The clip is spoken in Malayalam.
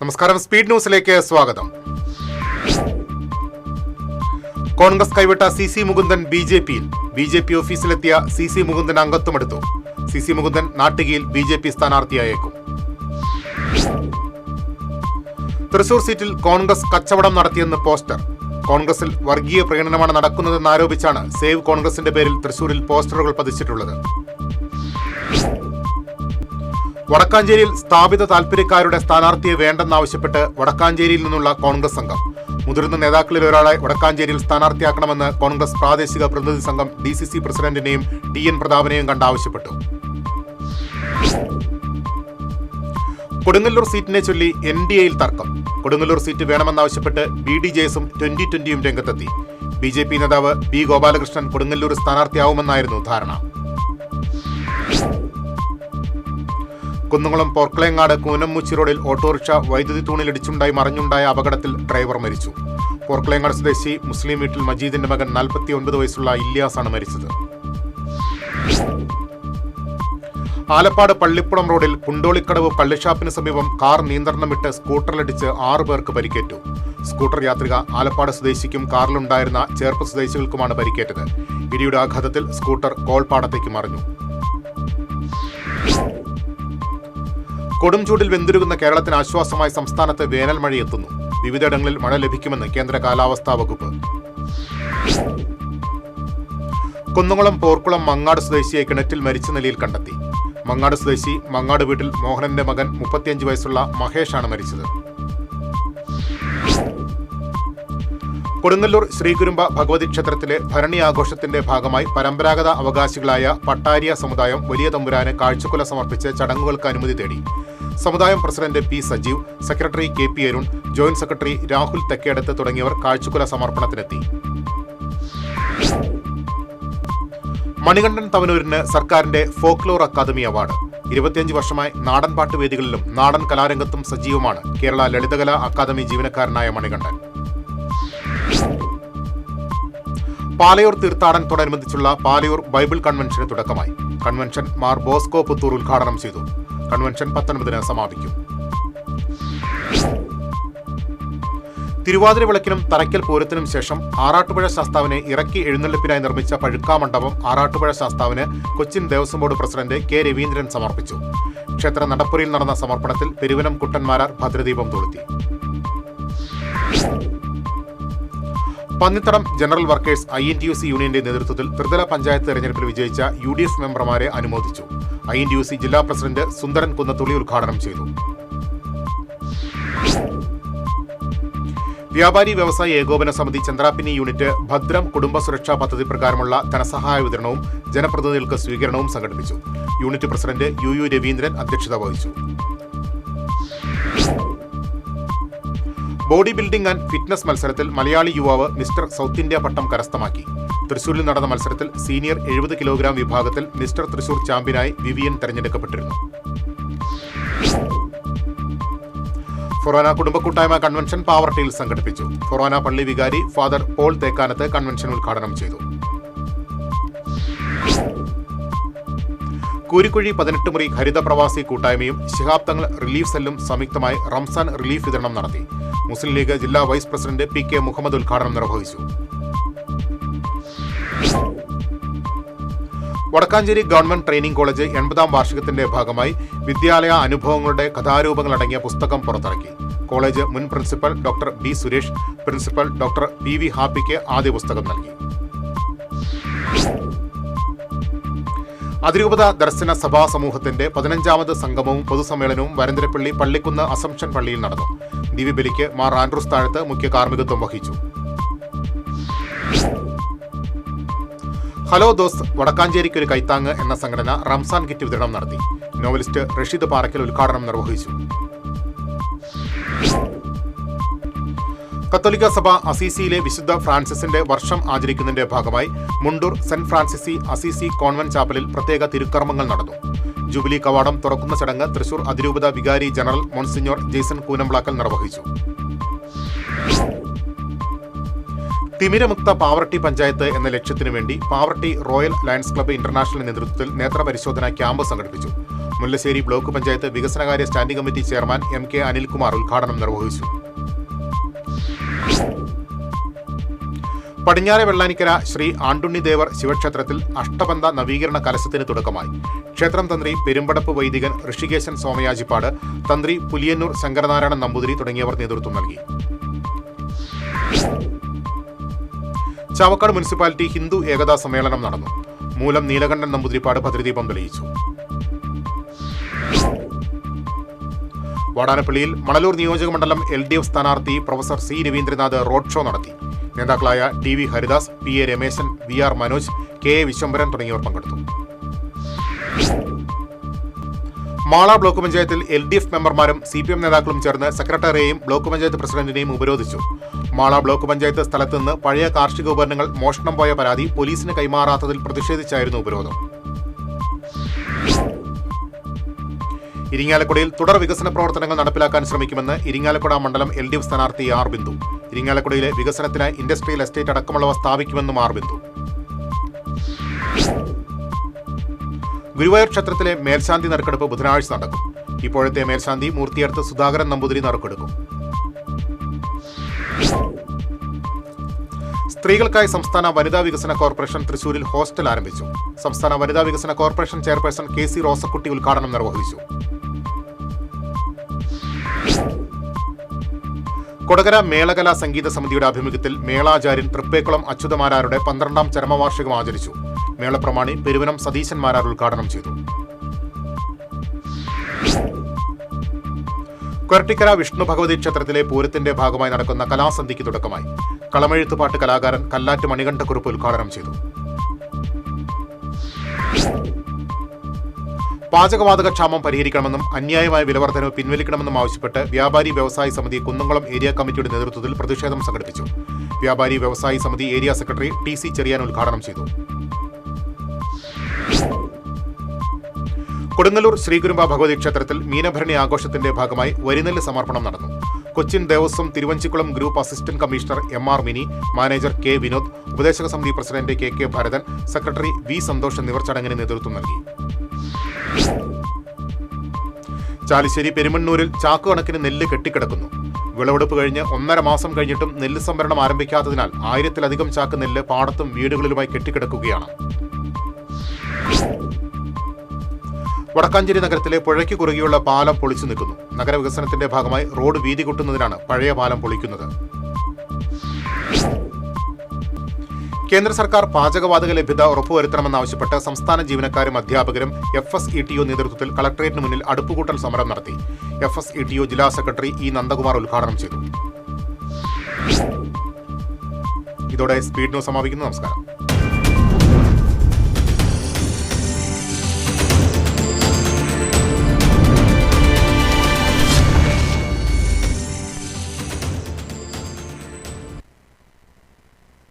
നമസ്കാരം, സ്പീഡ് ന്യൂസിലേക്ക് സ്വാഗതം. കോൺഗ്രസ് കൈവിട്ട സി മുകുന്ദൻ ബി.ജെ.പി ഓഫീസിലെത്തിയ സി മുകുന്ദൻ അംഗത്വമെടുത്തു. സി മുകുന്ദൻ നാട്ടികയിൽ ബി.ജെ.പി സ്ഥാനാർത്ഥിയായേക്കും. തൃശൂർ സീറ്റിൽ കോൺഗ്രസ് കച്ചവടം നടത്തിയെന്ന് പോസ്റ്റർ. കോൺഗ്രസിൽ വർഗീയ പ്രകടനമാണ് നടക്കുന്നതെന്നാരോപിച്ചാണ് സേവ് കോൺഗ്രസിന്റെ പേരിൽ തൃശൂരിൽ പോസ്റ്ററുകൾ പതിച്ചിട്ടുള്ളത്. വടക്കാഞ്ചേരിയിൽ സ്ഥാപിത താൽപര്യക്കാരുടെ സ്ഥാനാർത്ഥിയെ വേണ്ടെന്നാവശ്യപ്പെട്ട് വടക്കാഞ്ചേരിയിൽ നിന്നുള്ള കോൺഗ്രസ് സംഘം. മുതിർന്ന നേതാക്കളിൽ ഒരാളെ വടക്കാഞ്ചേരിയിൽ സ്ഥാനാർത്ഥിയാക്കണമെന്ന് കോൺഗ്രസ് പ്രാദേശിക പ്രതിനിധി സംഘം DCC പ്രസിഡന്റിനെയും TN പ്രതാപനെയും കണ്ടാവശ്യപ്പെട്ടു. കൊടുങ്ങല്ലൂർ സീറ്റിനെ ചൊല്ലി NDAയിൽ തർക്കം. കൊടുങ്ങല്ലൂർ സീറ്റ് വേണമെന്നാവശ്യപ്പെട്ട് BDJS-ഉം 2020-യും രംഗത്തെത്തി. BJP നേതാവ് B. ഗോപാലകൃഷ്ണൻ കൊടുങ്ങല്ലൂർ സ്ഥാനാർത്ഥിയാവുമെന്നായിരുന്നു ധാരണ. കുന്നംകുളം പോർക്കളയങ്ങാട് കൂനംമുച്ചി റോഡിൽ ഓട്ടോറിക്ഷ വൈദ്യുതി തൂണിലിടിച്ചുണ്ടായി മറിഞ്ഞുണ്ടായ അപകടത്തിൽ ഡ്രൈവർ മരിച്ചു. പോർക്കളയങ്ങാട് സ്വദേശി മുസ്ലിം വീട്ടിൽ മജീദിന്റെ മകൻ 49 വയസ്സുള്ള ഇല്യാസാണ് മരിച്ചത്. ആലപ്പാട് പള്ളിപ്പുറം റോഡിൽ കുണ്ടോളിക്കടവ് പള്ളിഷാപ്പിന് സമീപം കാർ നിയന്ത്രണം വിട്ട് സ്കൂട്ടറിലിടിച്ച് 6 പേർക്ക് പരിക്കേറ്റു. സ്കൂട്ടർ യാത്രിക ആലപ്പാട് സ്വദേശിക്കും കാറിലുണ്ടായിരുന്ന ചേർപ്പ് സ്വദേശികൾക്കുമാണ് പരിക്കേറ്റത്. ഇടിയുടെ ആഘാതത്തിൽ സ്കൂട്ടർ കോൾപ്പാടത്തേക്ക് മറിഞ്ഞു. കൊടും ചൂടിൽ വെന്തുരുകുന്ന കേരളത്തിന് ആശ്വാസമായി സംസ്ഥാനത്ത് വേനൽ മഴയെത്തുന്നു. വിവിധയിടങ്ങളിൽ മഴ ലഭിക്കുമെന്ന് കേന്ദ്ര കാലാവസ്ഥാ വകുപ്പ്. കുന്നംകുളം പോർക്കുളം മങ്ങാട് സ്വദേശിയെ കിണറ്റിൽ മരിച്ച നിലയിൽ കണ്ടെത്തി. മങ്ങാട് സ്വദേശി മങ്ങാട് വീട്ടിൽ മോഹനന്റെ മകൻ 35 വയസ്സുള്ള മഹേഷാണ് മരിച്ചത്. കൊടുങ്ങല്ലൂർ ശ്രീകുരുമ്പ ഭഗവതി ക്ഷേത്രത്തിലെ ഭരണി ആഘോഷത്തിന്റെ ഭാഗമായി പരമ്പരാഗത അവകാശികളായ പട്ടാരിയ സമുദായം വലിയ തമ്പുരാന് കാഴ്ചക്കുല സമർപ്പിച്ച് ചടങ്ങുകൾക്ക് അനുമതി തേടി. സമുദായം president P. Sajeev, secretary KP Arun, joint secretary Rahul Thekkedath തുടങ്ങിയവർ കാഴ്ചക്കുല സമർപ്പണത്തിനെത്തി. മണികണ്ഠൻ തവനൂരിന് സർക്കാരിന്റെ ഫോക്ലോർ അക്കാദമി അവാർഡ്. 25 വർഷമായി നാടൻ പാട്ടുവേദികളിലും നാടൻ കലാരംഗത്തും സജീവമാണ് കേരള ലളിതകലാ അക്കാദമി ജീവനക്കാരനായ മണികണ്ഠൻ. പാലയൂർ തീർത്ഥാടനത്തോടനുബന്ധിച്ചുള്ള പാലയൂർ ബൈബിൾ കൺവെൻഷന് തുടക്കമായി. കൺവെൻഷൻ മാർ ബോസ്കോ പുത്തൂർ ഉദ്ഘാടനം ചെയ്തു. കൺവെൻഷൻ 19-ന് സമാപിക്കും. തിരുവാതിര വിളക്കിനും തറയ്ക്കൽ പൂരത്തിനും ശേഷം ആറാട്ടുപുഴ ശാസ്താവിനെ ഇറക്കി എഴുന്നള്ളിപ്പിനായി നിർമ്മിച്ച പഴുക്കാമണ്ഡപം ആറാട്ടുപുഴ ശാസ്താവിന് Cochin Devaswom board president K. Raveendran സമർപ്പിച്ചു. ക്ഷേത്ര നടപ്പുരയിൽ നടന്ന സമർപ്പണത്തിൽ പെരുവനം കുട്ടന്മാരാർ ഭദ്രദീപം കൊളുത്തി. പന്നിത്തടം ജനറൽ വർക്കേഴ്സ് INTUC യൂണിയന്റെ നേതൃത്വത്തിൽ ത്രിതല പഞ്ചായത്ത് തെരഞ്ഞെടുപ്പിൽ വിജയിച്ച UDF മെമ്പർമാരെ അനുമോദിച്ചു. INTUC ജില്ലാ പ്രസിഡന്റ് സുന്ദരൻ കുന്നത്തുള്ളി ഉദ്ഘാടനം ചെയ്തു. വ്യാപാരി വ്യവസായി ഏകോപന സമിതി ചന്ദ്രാപിന്നി യൂണിറ്റ് ഭദ്രം കുടുംബ സുരക്ഷാ പദ്ധതി പ്രകാരമുള്ള ധനസഹായ വിതരണവും ജനപ്രതിനിധികൾക്ക് സ്വീകരണവും സംഘടിപ്പിച്ചു. യൂണിറ്റ് പ്രസിഡന്റ് UU രവീന്ദ്രൻ അധ്യക്ഷത വഹിച്ചു. ബോഡി ബിൽഡിംഗ് ആൻഡ് ഫിറ്റ്നസ് മത്സരത്തിൽ മലയാളി യുവാവ് മിസ്റ്റർ സൗത്ത് ഇന്ത്യ പട്ടം കരസ്ഥമാക്കി. തൃശൂരിൽ നടന്ന മത്സരത്തിൽ സീനിയർ 70 കിലോഗ്രാം വിഭാഗത്തിൽ മിസ്റ്റർ തൃശൂർ ചാമ്പ്യനായി വിവിയൻ തെരഞ്ഞെടുക്കപ്പെട്ടിരുന്നു. ഫൊറോന കുടുംബക്കൂട്ടായ്മ കൺവെൻഷൻ പാവർട്ടിയിൽ സംഘടിപ്പിച്ചു. ഫൊറോന പള്ളി വികാരി ഫാദർ പോൾ തേക്കാനത്ത് കൺവെൻഷൻ ഉദ്ഘാടനം ചെയ്തു. കൂരിക്കുഴി 18 മുറി ഹരിത പ്രവാസി കൂട്ടായ്മയും ശിഹാബ് തങ്ങൾ റിലീഫ് സെല്ലും സംയുക്തമായി റംസാൻ റിലീഫ് വിതരണം നടത്തി. മുസ്ലിം ലീഗ് ജില്ലാ വൈസ് പ്രസിഡന്റ് PK മുഹമ്മദ് ഉദ്ഘാടനം നിർവഹിച്ചു. വടക്കാഞ്ചേരി ഗവൺമെന്റ് ട്രെയിനിംഗ് കോളേജ് 80ാം വാർഷികത്തിന്റെ ഭാഗമായി വിദ്യാലയ അനുഭവങ്ങളുടെ കഥാരൂപങ്ങളടങ്ങിയ പുസ്തകം പുറത്തിറക്കി. കോളേജ് മുൻ principal doctor B. Suresh, principal doctor PV ഹാപ്പിക്ക് ആദ്യ പുസ്തകം നൽകി. അതിരൂപത ദർശന സഭാ സമൂഹത്തിന്റെ 15ാമത് സംഗമവും പൊതുസമ്മേളനവും വരന്തരപ്പള്ളി പള്ളിക്കുന്ന് അസംഷൻ പള്ളിയിൽ നടന്നു. ദിവ്യബലിക്ക് മാർ ആൻഡ്രൂസ് താഴത്ത് മുഖ്യ കാർമ്മികത്വം വഹിച്ചു. ഹലോ ദോസ് വടക്കാഞ്ചേരിക്ക് ഒരു കൈത്താങ്ങ് എന്ന സംഘടന റംസാൻ കിറ്റ് വിതരണം നടത്തി. നോവലിസ്റ്റ് റഷീദ് പാറയ്ക്കൽ ഉദ്ഘാടനം നിർവഹിച്ചു. കത്തോലിക്ക സഭ അസീസിയിലെ വിശുദ്ധ ഫ്രാൻസിസിന്റെ വർഷം ആചരിക്കുന്നതിന്റെ ഭാഗമായി മുണ്ടൂർ സെന്റ് ഫ്രാൻസിസി അസീസി കോൺവെന്റ് ചാപ്പലിൽ പ്രത്യേക തിരുക്കർമ്മങ്ങൾ നടന്നു. ജൂബിലി കവാടം തുറക്കുന്ന ചടങ്ങ് തൃശൂർ അതിരൂപത വികാരി ജനറൽ മോൺസിഞ്ഞോർ ജെയ്സൺ കൂനംബ്ലാക്കൽ നിർവഹിച്ചു. തിമിരമുക്ത പാവർട്ടി പഞ്ചായത്ത് എന്ന ലക്ഷ്യത്തിനു വേണ്ടി poverty Royal Lions Club International നേതൃത്വത്തിൽ നേത്രപരിശോധന ക്യാമ്പ് സംഘടിപ്പിച്ചു. മുല്ലശ്ശേരി ബ്ലോക്ക് പഞ്ചായത്ത് വികസനകാര്യ standing committee chairman MK Anilkumar ഉദ്ഘാടനം നിർവഹിച്ചു. പടിഞ്ഞാറെ വെള്ളാനിക്കര ശ്രീ ആണ്ടുണ്ണി ദേവർ ശിവക്ഷേത്രത്തിൽ അഷ്ടബന്ധ നവീകരണ കലശത്തിന് തുടക്കമായി. ക്ഷേത്രം തന്ത്രി പെരുമ്പടപ്പ് വൈദികൻ ഋഷികേശൻ സോമയാജിപ്പാട്, തന്ത്രി പുലിയന്നൂർ ശങ്കരനാരായണൻ നമ്പൂതിരി തുടങ്ങിയവർ നേതൃത്വം നൽകി. ചാവക്കാട് മുനിസിപ്പാലിറ്റി ഹിന്ദു ഏകതാ സമ്മേളനം നടന്നു. മൂലം നീലകണ്ഠൻ നമ്പൂതിരിപ്പാട് ഭദ്രദീപം തെളിയിച്ചു. വാടാനപ്പള്ളിയിൽ മണലൂർ നിയോജകമണ്ഡലം LDF സ്ഥാനാർത്ഥി professor C Raveendranath road show നടത്തി. നേതാക്കളായ TV Haridas, PA Rameshan, VR Manoj, KA Vishwambharan തുടങ്ങിയവർ പങ്കെടുത്തു. മാള ബ്ലോക്ക് പഞ്ചായത്തിൽ LDF മെമ്പർമാരും CPM നേതാക്കളും ചേർന്ന് സെക്രട്ടറിയെയും ബ്ലോക്ക് പഞ്ചായത്ത് പ്രസിഡന്റിനെയും ഉപരോധിച്ചു. മാള ബ്ലോക്ക് പഞ്ചായത്ത് സ്ഥലത്ത് നിന്ന് പഴയ കാർഷിക ഉപകരണങ്ങൾ മോഷണം പോയ പരാതി പോലീസിന് കൈമാറാത്തതിൽ പ്രതിഷേധിച്ചായിരുന്നു ഉപരോധം. ഇരിങ്ങാലക്കുടയിൽ തുടർ വികസന പ്രവർത്തനങ്ങൾ നടപ്പിലാക്കാൻ ശ്രമിക്കുമെന്ന് ഇരിങ്ങാലക്കുട മണ്ഡലം LDF സ്ഥാനാർത്ഥി R ബിന്ദു. ഇരിങ്ങാലക്കുടയിലെ വികസനത്തിനായി ഇൻഡസ്ട്രിയൽ എസ്റ്റേറ്റ് അടക്കമുള്ളവ സ്ഥാപിക്കുമെന്നും R ബിന്ദു. ഗുരുവായൂർ ക്ഷേത്രത്തിലെ മേൽശാന്തി നറുക്കെടുപ്പ് ബുധനാഴ്ച നടക്കും. ഇപ്പോഴത്തെ മേൽശാന്തി മൂർത്തിയടുത്ത് സുധാകരൻ നമ്പൂതിരി നറുക്കെടുക്കും. സ്ത്രീകൾക്കായി സംസ്ഥാന വനിതാ വികസന കോർപ്പറേഷൻ തൃശൂരിൽ ഹോസ്റ്റൽ ആരംഭിച്ചു. സംസ്ഥാന വനിതാ വികസന കോർപ്പറേഷൻ ചെയർപേഴ്സൺ KC റോസക്കുട്ടി ഉദ്ഘാടനം നിർവഹിച്ചു. കൊടകര മേളകലാ സംഗീത സമിതിയുടെ ആഭിമുഖ്യത്തിൽ മേളാചാര്യൻ തൃപ്പേക്കുളം അച്യുതമാരാരുടെ 12ാം ചരമവാർഷികം ആചരിച്ചു. മേളപ്രമാണി പെരുവനം സതീശൻ മാരാർ ഉദ്ഘാടനം ചെയ്തു. കൊരട്ടിക്കര വിഷ്ണു ഭഗവതി ക്ഷേത്രത്തിലെ പൂരത്തിന്റെ ഭാഗമായി നടക്കുന്ന കലാസന്ധ്യയ്ക്ക് തുടക്കമായി. കളമെഴുത്തുപാട്ട് കലാകാരൻ കല്ലാറ്റ് മണികണ്ഠക്കുറുപ്പ് ഉദ്ഘാടനം ചെയ്തു. പാചകവാതക ക്ഷാമം പരിഹരിക്കണമെന്നും അന്യായമായ വിലവർദ്ധനവ് പിൻവലിക്കണമെന്നും ആവശ്യപ്പെട്ട് വ്യാപാരി വ്യവസായി സമിതി കുന്നംകുളം ഏരിയ കമ്മിറ്റിയുടെ നേതൃത്വത്തിൽ പ്രതിഷേധം സംഘടിപ്പിച്ചു. വ്യാപാരി വ്യവസായി സമിതി ഏരിയ സെക്രട്ടറി TC ചെറിയാൻ ഉദ്ഘാടനം ചെയ്തു. കൊടുങ്ങല്ലൂർ ശ്രീകുരുമ്പ ഭഗവതി ക്ഷേത്രത്തിൽ മീനഭരണി ആഘോഷത്തിന്റെ ഭാഗമായി വരിനെല്ല് സമർപ്പണം നടന്നു. Cochin Devaswom Thiruvanchikulam group assistant commissioner MR Mini, manager K Vinod, ഉപദേശക സമിതി president KK Bharathan, secretary V Santhosh എന്നിവർ ചടങ്ങിന് നേതൃത്വം നൽകി. ചാലിശ്ശേരി പെരുമണ്ണൂരിൽ ചാക്കുകണക്കിന് നെല്ല് കെട്ടിക്കിടക്കുന്നു. വിളവെടുപ്പ് കഴിഞ്ഞ് 1.5 മാസം കഴിഞ്ഞിട്ടും നെല്ല് സംഭരണം ആരംഭിക്കാത്തതിനാൽ 1000-ലധികം ചാക്ക് നെല്ല് പാടത്തും വീടുകളിലുമായി കെട്ടിക്കിടക്കുകയാണ്. വടക്കാഞ്ചേരി നഗരത്തിലെ പുഴയ്ക്ക് കുറുകെയുള്ള പാലം പൊളിച്ചു നിൽക്കുന്നു. നഗരവികസനത്തിന്റെ ഭാഗമായി റോഡ് വീതി കൂട്ടുന്നതിനാണ് പഴയ പാലം പൊളിക്കുന്നത്. കേന്ദ്ര സർക്കാർ പാചകവാതക ലഭ്യത ഉറപ്പുവരുത്തണമെന്നാവശ്യപ്പെട്ട് സംസ്ഥാന ജീവനക്കാരും അധ്യാപകരും FSETO നേതൃത്വത്തിൽ കളക്ടറേറ്റിന് മുന്നിൽ അടുപ്പുകൂട്ടൽ സമരം നടത്തി. FSETO ജില്ലാ സെക്രട്ടറി E നന്ദകുമാർ ഉദ്ഘാടനം ചെയ്തു. ഇതോടെ സ്പീഡ് ന്യൂസ് സമാപിക്കുന്നു. നമസ്കാരം.